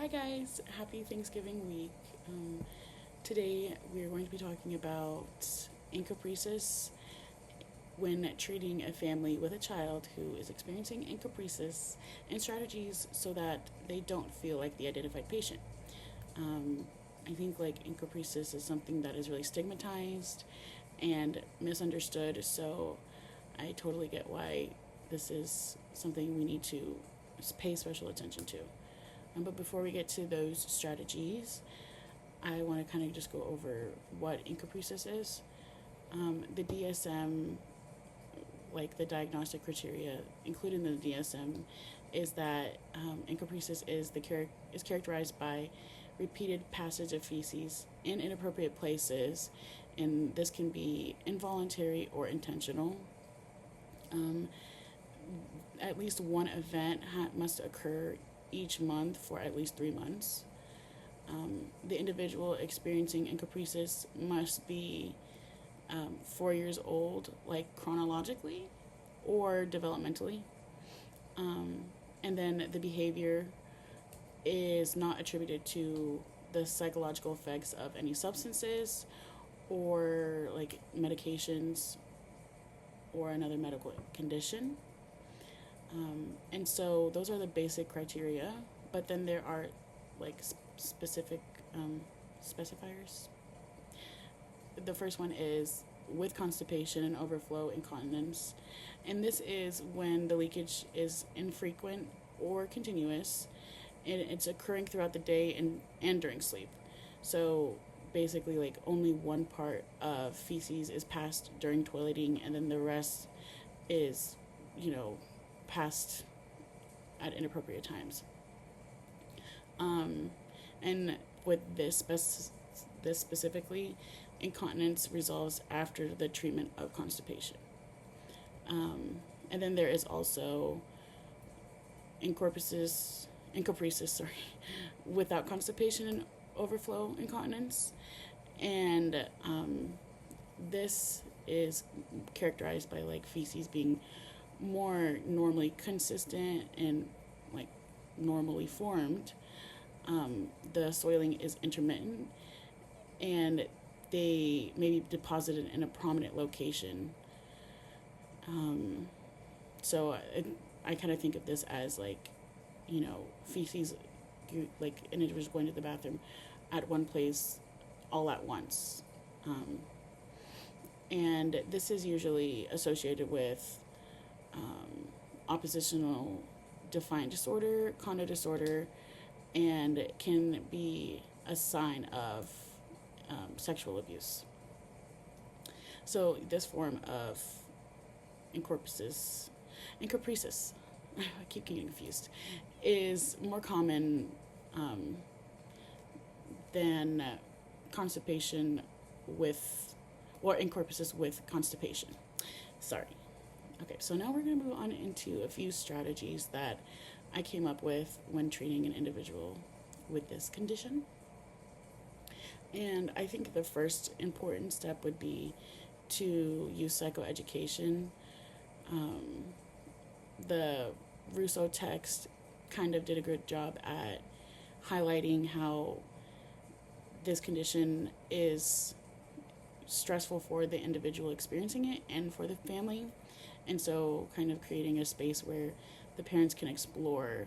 Hi guys, happy Thanksgiving week. Today we are going to be talking about encopresis when treating a family with a child who is experiencing encopresis and strategies so that they don't feel like the identified patient. Um, I think like encopresis is something that is really stigmatized and misunderstood, so I totally get why this is something we need to pay special attention to. But before we get to those strategies, I want to kind of just go over what encopresis is. The DSM, like the diagnostic criteria included in the DSM, is that encopresis is characterized by repeated passage of feces in inappropriate places, and this can be involuntary or intentional. Um, at least one event must occur each month for at least 3 months. The individual experiencing encopresis must be 4 years old, like chronologically or developmentally. Um, and then the behavior is not attributed to the psychological effects of any substances or like medications or another medical condition. And so those are the basic criteria, but then there are like specific specifiers. The first one is with constipation and overflow incontinence, and this is when the leakage is infrequent or continuous, and it's occurring throughout the day and during sleep. So basically, like only one part of feces is passed during toileting, and then the rest is, you know, passed at inappropriate times. Um, and with this specifically, incontinence resolves after the treatment of constipation. And then there is also encopresis, sorry, without constipation and overflow incontinence, and this is characterized by like feces being more normally consistent and like normally formed. The soiling is intermittent and they may be deposited in a prominent location. Um, so I kind of think of this as like, feces, like an individual going to the bathroom at one place all at once. Um, and this is usually associated with oppositional defiant disorder, condo disorder, and can be a sign of sexual abuse. So this form of encopresis, I keep getting confused, is more common um, than constipation with, or encopresis with constipation. Sorry. Okay, so now we're going to move on into a few strategies that I came up with when treating an individual with this condition. And I think the first important step would be to use psychoeducation. Um, the Russo text kind of did a good job at highlighting how this condition is stressful for the individual experiencing it and for the family. And so, kind of creating a space where the parents can explore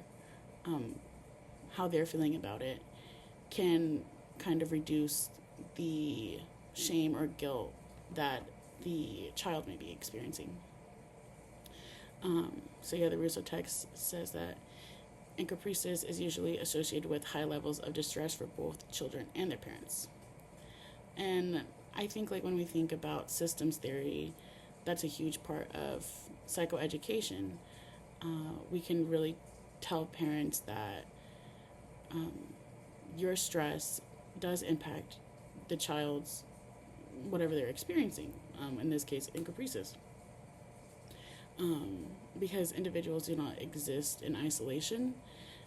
how they're feeling about it can kind of reduce the shame or guilt that the child may be experiencing. The Russo text says that encopresis is usually associated with high levels of distress for both children and their parents. And I think like when we think about systems theory, that's a huge part of psychoeducation. We can really tell parents that your stress does impact the child's whatever they're experiencing. In this case, encopresis. Because individuals do not exist in isolation,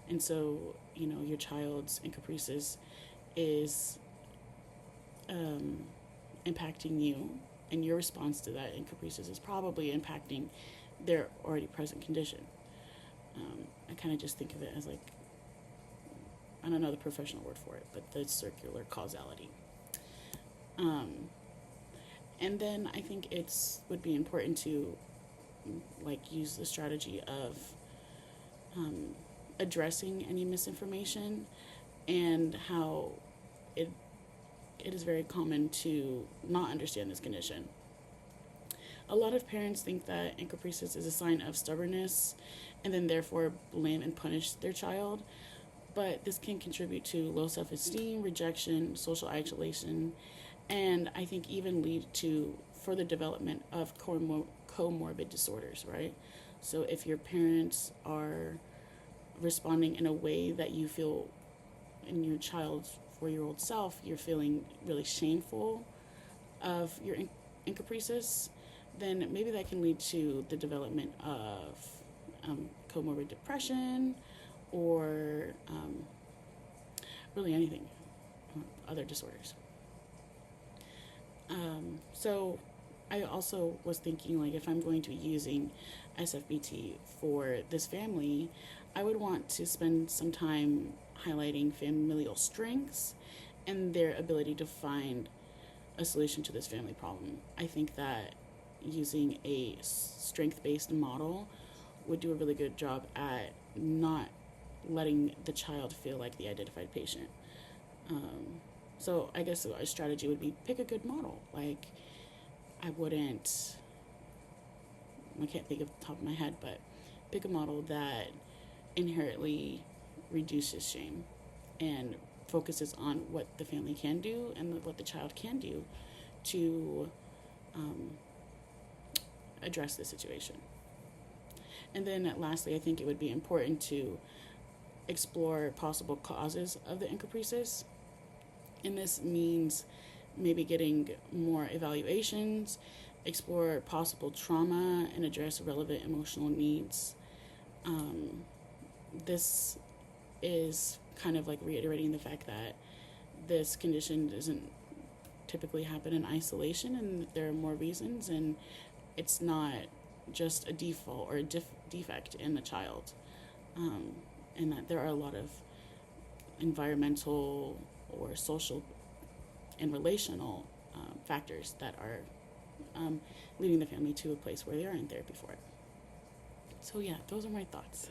and so your child's encopresis is impacting you, and your response to that encopresis is probably impacting their already present condition. I kind of just think of it as like I don't know the professional word for it, but the circular causality. Um, and then I think it's would be important to like use the strategy of um, addressing any misinformation and how it it is very common to not understand this condition. A lot of parents think that encopresis is a sign of stubbornness and then therefore blame and punish their child, but this can contribute to low self esteem, rejection, social isolation, and I think even lead to further development of comorbid disorders, right? So if your parents are responding in a way that you feel in your child's 4 year old self, you're feeling really shameful of your encopresis, then maybe that can lead to the development of comorbid depression or really anything, other disorders. So I also was thinking, like, if I'm going to be using SFBT for this family, I would want to spend some time highlighting familial strengths and their ability to find a solution to this family problem. I think that using a strength-based model would do a really good job at not letting the child feel like the identified patient. So I guess a strategy would be pick a good model. Like, I can't think of the top of my head, but pick a model that inherently reduces shame and focuses on what the family can do and what the child can do to address the situation. And then lastly, I think it would be important to explore possible causes of the encopresis. And this means maybe getting more evaluations, explore possible trauma, and address relevant emotional needs. This is kind of like reiterating the fact that this condition doesn't typically happen in isolation, and there are more reasons, and it's not just a default or a defect in the child, and that there are a lot of environmental or social and relational factors that are leading the family to a place where they are in therapy for it. So yeah, those are my thoughts.